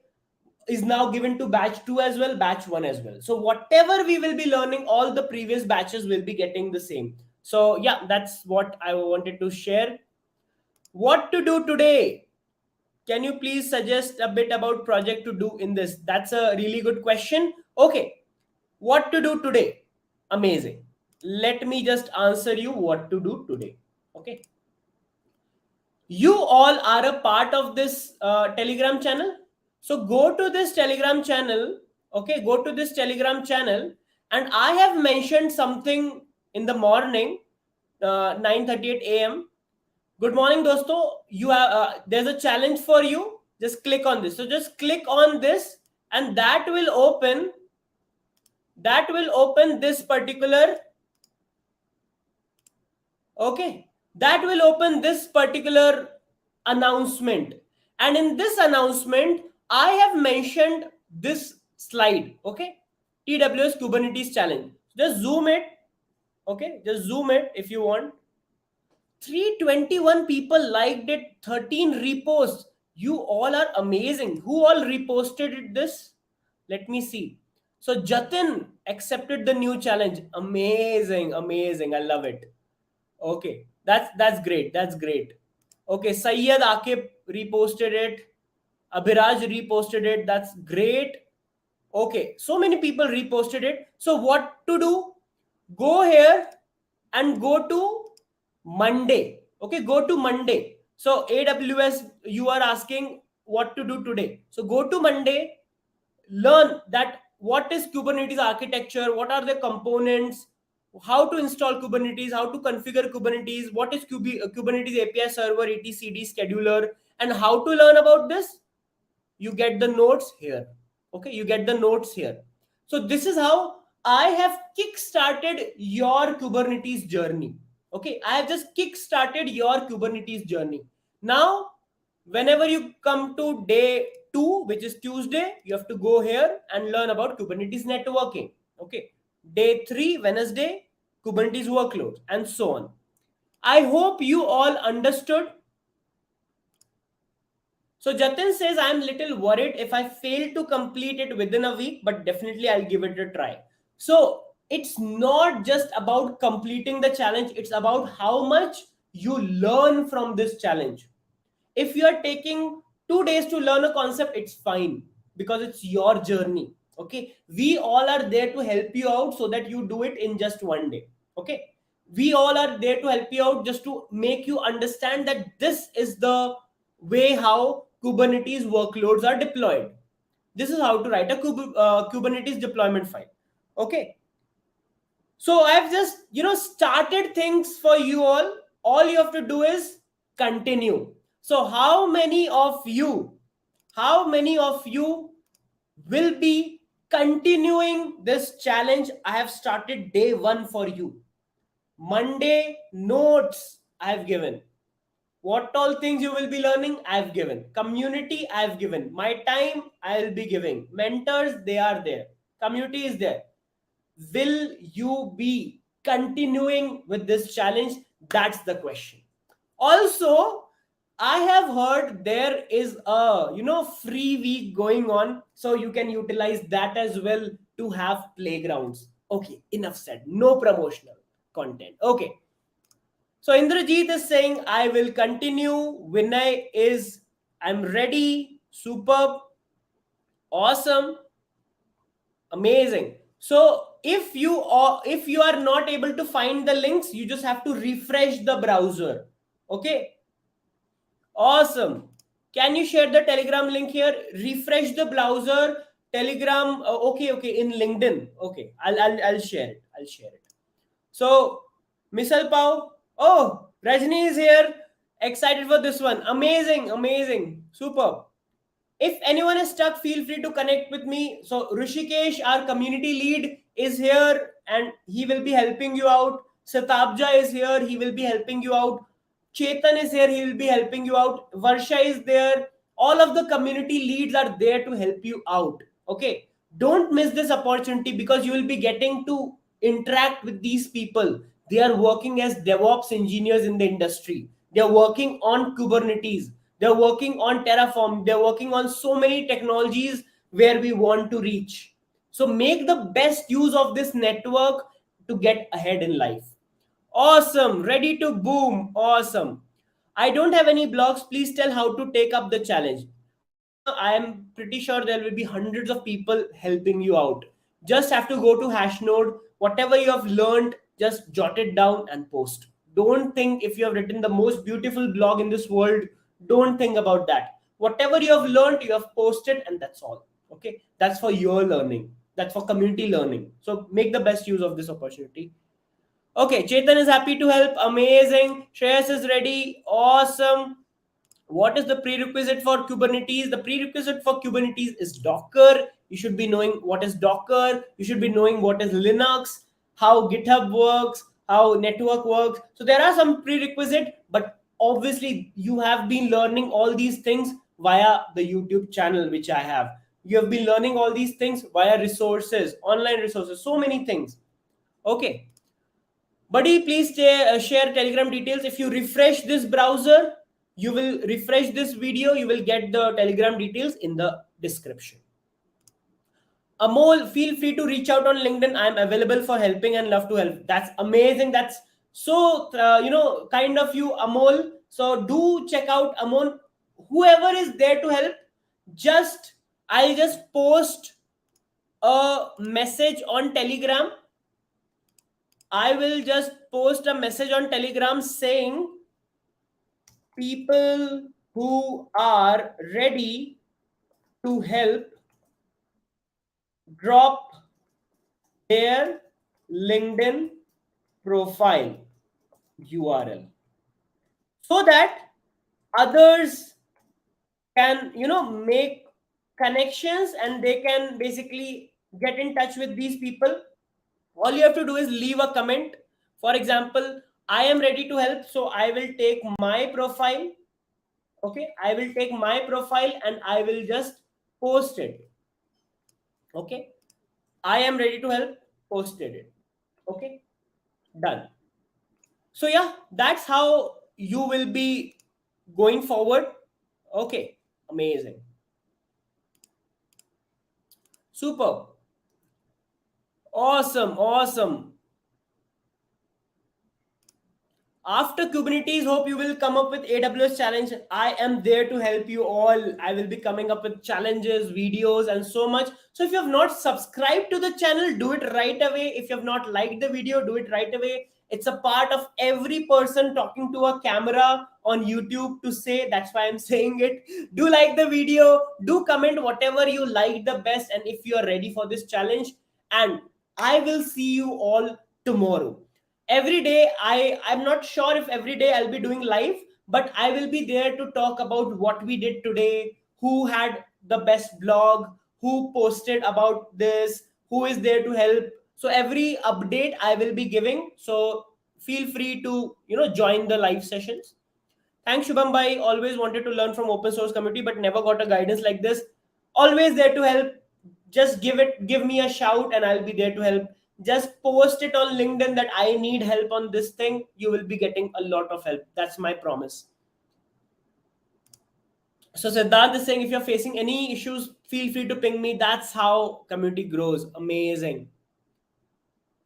[SPEAKER 1] is now given to batch 2 as well, batch 1 as well. So whatever we will be learning, all the previous batches will be getting the same. So yeah, that's what I wanted to share. What to do today? Can you please suggest a bit about project to do in this? That's a really good question. Okay, what to do today? Amazing. Let me just answer you what to do today. Okay, you all are a part of this Telegram channel. So go to this Telegram channel. Okay, go to this Telegram channel, and I have mentioned something in the morning, 9:38 a.m. Good morning, dosto. You have there's a challenge for you. Just click on this. So just click on this, and that will open this particular. Okay, that will open this particular announcement, and in this announcement I have mentioned this slide. Okay, TWS Kubernetes challenge. Just zoom it. Okay, just zoom it if you want. 321 people liked it, 13 reposts. You all are amazing. Who all reposted it this? Let me see. So Jatin accepted the new challenge. Amazing, amazing. I love it. Okay, that's great. That's great. Okay, Sayyid Akib reposted it. Abhiraj reposted it. That's great. Okay, so many people reposted it. So what to do? Go here and go to Monday. Okay, go to Monday. So AWS, you are asking what to do today. So go to Monday, learn that what is Kubernetes architecture, what are the components, how to install Kubernetes, how to configure Kubernetes, what is Kubernetes API server, etcd scheduler, and how to learn about this. You get the notes here. Okay, you get the notes here. So this is how I have kick-started your Kubernetes journey. Okay, I have just kick-started your Kubernetes journey. Now, whenever you come to day 2, which is Tuesday, you have to go here and learn about Kubernetes networking. Okay, day 3, Wednesday, Kubernetes workloads, and so on. I hope you all understood. So Jatin says, I'm little worried if I fail to complete it within a week, but definitely I'll give it a try. So it's not just about completing the challenge. It's about how much you learn from this challenge. If you are taking 2 days to learn a concept, it's fine because it's your journey. Okay. We all are there to help you out so that you do it in just 1 day. Okay. We all are there to help you out just to make you understand that this is the way how Kubernetes workloads are deployed. This is how to write a Kubernetes deployment file. Okay. So I've just, started things for you all. All you have to do is continue. So how many of you will be continuing this challenge I have started day 1 for you? Monday notes I have given. What all things you will be learning, I have given. Community, I have given. My time, I will be giving. Mentors, they are there. Community is there. Will you be continuing with this challenge? That's the question. Also, I have heard there is a free week going on, so you can utilize that as well to have playgrounds. Okay, enough said. No promotional content. Okay. So Indrajit is saying, I will continue. Vinay is, I'm ready. Superb. Awesome. Amazing. So if you are not able to find the links, you just have to refresh the browser. Okay. Awesome. Can you share the Telegram link here? Refresh the browser. Telegram. Okay. In LinkedIn. Okay. I'll share it. I'll share it. So, Misal Pau. Oh, Rajni is here. Excited for this one. Amazing. Superb. If anyone is stuck, feel free to connect with me. So, Rishikesh, our community lead, is here and he will be helping you out. Satabja is here. He will be helping you out. Chetan is here. He will be helping you out. Varsha is there. All of the community leads are there to help you out. Okay. Don't miss this opportunity because you will be getting to interact with these people. They are working as DevOps engineers in the industry. They are working on Kubernetes. They're working on Terraform. They're working on so many technologies where we want to reach. So make the best use of this network to get ahead in life. Awesome. Ready to boom. Awesome. I don't have any blogs. Please tell how to take up the challenge. I am pretty sure there will be hundreds of people helping you out. Just have to go to Hashnode. Whatever you have learned, just jot it down and post. Don't think if you have written the most beautiful blog in this world, don't think about that. Whatever you have learned, you have posted, and that's all. Okay, that's for your learning. That's for community learning. So make the best use of this opportunity. Okay, Chetan is happy to help. Amazing. Shreyas is ready. Awesome. What is the prerequisite for Kubernetes? The prerequisite for Kubernetes is Docker. You should be knowing what is Docker. You should be knowing what is Linux, how GitHub works, how network works. So there are some prerequisite, but obviously you have been learning all these things via the YouTube channel, which I have. You have been learning all these things via resources, online resources, so many things. Okay. Buddy, please share Telegram details. If you refresh this browser, you will refresh this video, you will get the Telegram details in the description. Amol, feel free to reach out on LinkedIn. I'm available for helping and love to help. That's amazing. That's so, kind of you, Amol. So do check out Amol. Whoever is there to help, I'll just post a message on Telegram. I will just post a message on Telegram saying people who are ready to help drop their LinkedIn profile URL so that others can make connections and they can basically get in touch with these people. All you have to do is leave a comment. For example, I am ready to help, so I will take my profile. Okay, I will take my profile and I will just post it. Okay, I am ready to help, posted it. Okay, done. So yeah, that's how you will be going forward. Okay, amazing. Super. Awesome. After Kubernetes, hope you will come up with AWS challenge. I am there to help you all. I will be coming up with challenges, videos, and so much. So if you have not subscribed to the channel, do it right away. If you have not liked the video, do it right away. It's a part of every person talking to a camera on YouTube to say. That's why I'm saying it. Do like the video. Do comment whatever you like the best. And if you are ready for this challenge, and I will see you all tomorrow. Every day, I'm not sure if every day I'll be doing live, but I will be there to talk about what we did today, who had the best blog, who posted about this, who is there to help. So every update I will be giving. So feel free to join the live sessions. Thanks, Shubham Bhai. Always wanted to learn from open source community, but never got a guidance like this. Always there to help. Just give me a shout, and I'll be there to help. Just post it on LinkedIn that I need help on this thing. You will be getting a lot of help. That's my promise. So Siddharth is saying if you're facing any issues, feel free to ping me. That's how community grows. Amazing.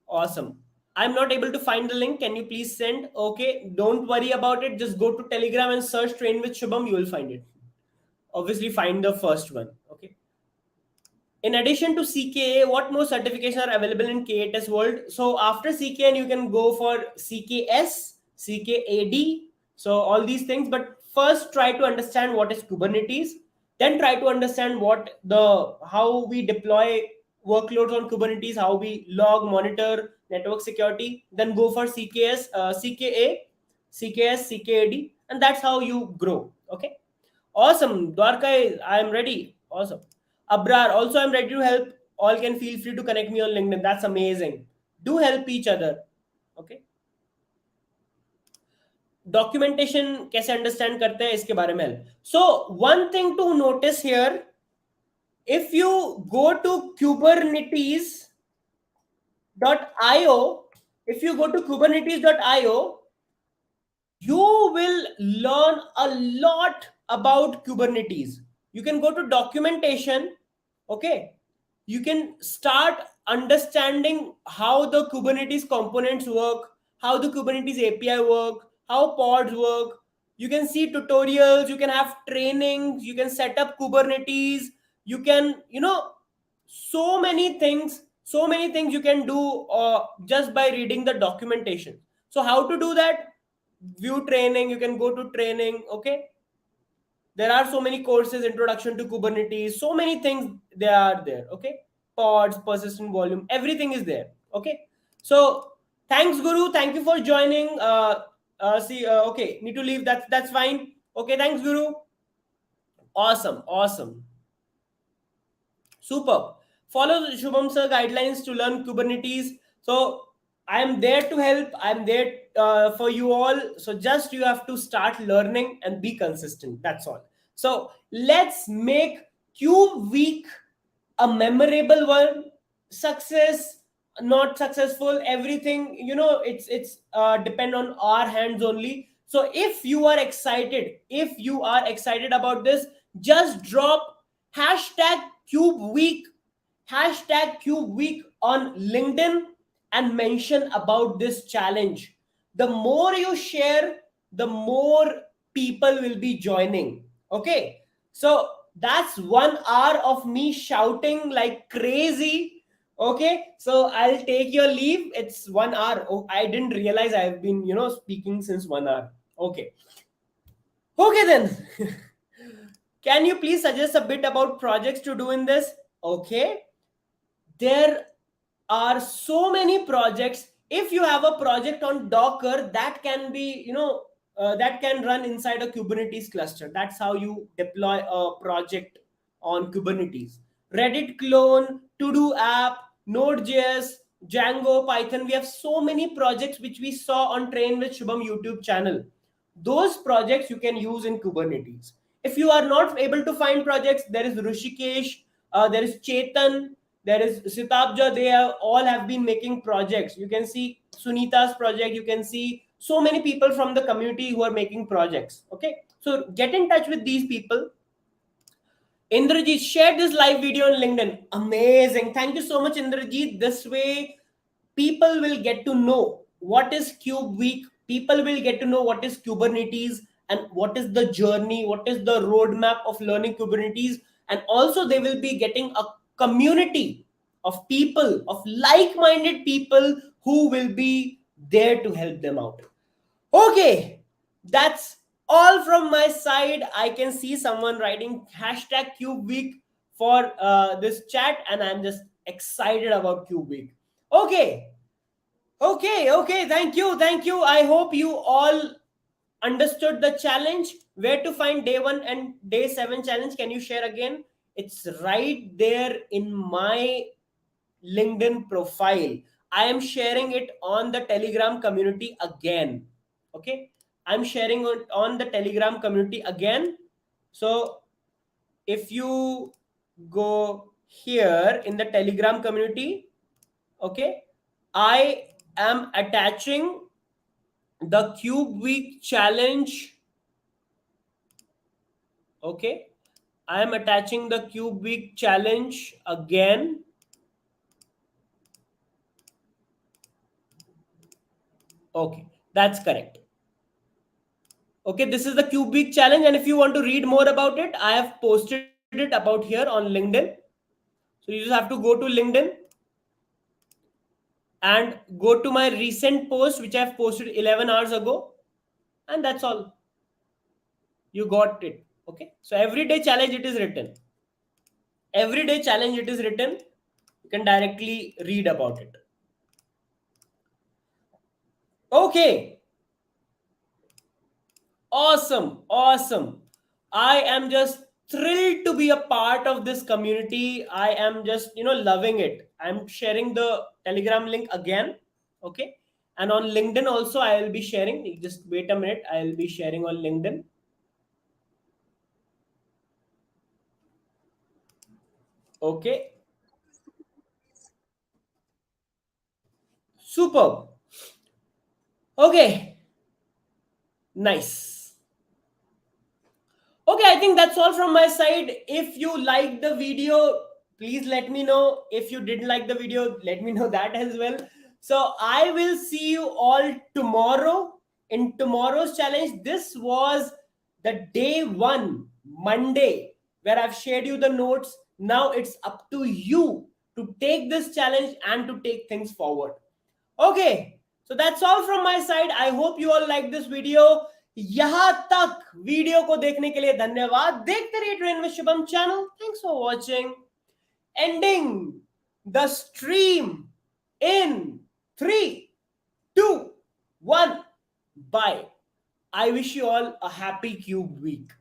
[SPEAKER 1] Awesome. I'm not able to find the link. Can you please send? Okay, don't worry about it. Just go to Telegram and search Train with Shubham. You will find it. Obviously, find the first one. Okay. In addition to CKA, what more certifications are available in KA test world? So after CKA, you can go for CKS, CKAD. So all these things. But first, try to understand what is Kubernetes. Then try to understand how we deploy workloads on Kubernetes, how we log, monitor, network security. Then go for CKS, CKA, CKS, CKAD, and that's how you grow. Okay. Awesome. Dwarka, I am ready. Awesome. Abrar, also I'm ready to help. All can feel free to connect me on LinkedIn. That's amazing. Do help each other. Okay. Documentation कैसे understand करते हैं इसके बारे में help. So one thing to notice here, if you go to Kubernetes.io, you will learn a lot about Kubernetes. You can go to documentation. Okay, you can start understanding how the Kubernetes components work, how the Kubernetes API work, how pods work. You can see tutorials, you can have trainings, you can set up Kubernetes, you can so many things you can do just by reading the documentation. So how to do that? View training, you can go to training. Okay, there are so many courses, introduction to Kubernetes, so many things they are there. Okay, pods, persistent volume, everything is there. Okay, so thanks Guru, thank you for joining. Okay, need to leave, that's fine. Okay, thanks Guru. Awesome. Super. Follow Shubham sir guidelines to learn Kubernetes. So I am there to help. I'm there for you all. So just you have to start learning and be consistent. That's all. So let's make CubeWeek a memorable one. Success, not successful, everything, it's depend on our hands only. So if you are excited, about this, just drop hashtag CubeWeek, on LinkedIn, and mention about this challenge. The more you share, the more people will be joining. Okay, so that's 1 hour of me shouting like crazy. Okay, so I'll take your leave. It's 1 hour. Oh, I didn't realize I've been, speaking since 1 hour. Okay. Okay, then. Can you please suggest a bit about projects to do in this? Okay. There are so many projects. If you have a project on Docker, that can be, that can run inside a Kubernetes cluster. That's how you deploy a project on Kubernetes. Reddit clone, to do app, Node.js, Django, Python. We have so many projects which we saw on Train with Shubham YouTube channel. Those projects you can use in Kubernetes. If you are not able to find projects, there is Rishikesh, there is Chetan, there is Sitabja. They all have been making projects. You can see Sunita's project. You can see so many people from the community who are making projects. Okay, so get in touch with these people. Indrajit, share this live video on LinkedIn. Amazing. Thank you so much, Indrajit. This way, people will get to know what is Cube Week. People will get to know what is Kubernetes and what is the journey, what is the roadmap of learning Kubernetes. And also, they will be getting a community of people, of like minded people who will be there to help them out. Okay, that's all from my side. I can see someone writing hashtag CubeWeek for this chat, and I'm just excited about CubeWeek. Okay, okay. Thank you. I hope you all understood the challenge. Where to find day 1 and day 7 challenge? Can you share again? It's right there in my LinkedIn profile. I am sharing it on the Telegram community again. Okay, I'm sharing it on the Telegram community again. So if you go here in the Telegram community, okay, I am attaching the Cube Week challenge. Okay, I am attaching the Cube Week challenge again. Okay, that's correct. Okay, this is the CubeWeek challenge, and if you want to read more about it, I have posted it about here on LinkedIn. So you just have to go to LinkedIn and go to my recent post, which I've posted 11 hours ago, and that's all. You got it. Okay, so everyday challenge it is written. Everyday challenge it is written. You can directly read about it. Okay, awesome. I am just thrilled to be a part of this community. I am just, loving it. I'm sharing the Telegram link again. Okay, and on LinkedIn also I will be sharing. Just wait a minute, I will be sharing on LinkedIn. Okay, superb. Okay, nice. Okay, I think that's all from my side. If you liked the video, please let me know. If you didn't like the video, let me know that as well. So I will see you all tomorrow in tomorrow's challenge. This was the day 1, Monday, where I've shared you the notes. Now it's up to you to take this challenge and to take things forward. Okay, so that's all from my side. I hope you all like this video. यहाँ तक video को देखने के लिए धन्यवाद. देखते रहिए train with Shubham channel. Thanks for watching. Ending the stream in 3, 2, 1. Bye. I wish you all a happy Cube Week.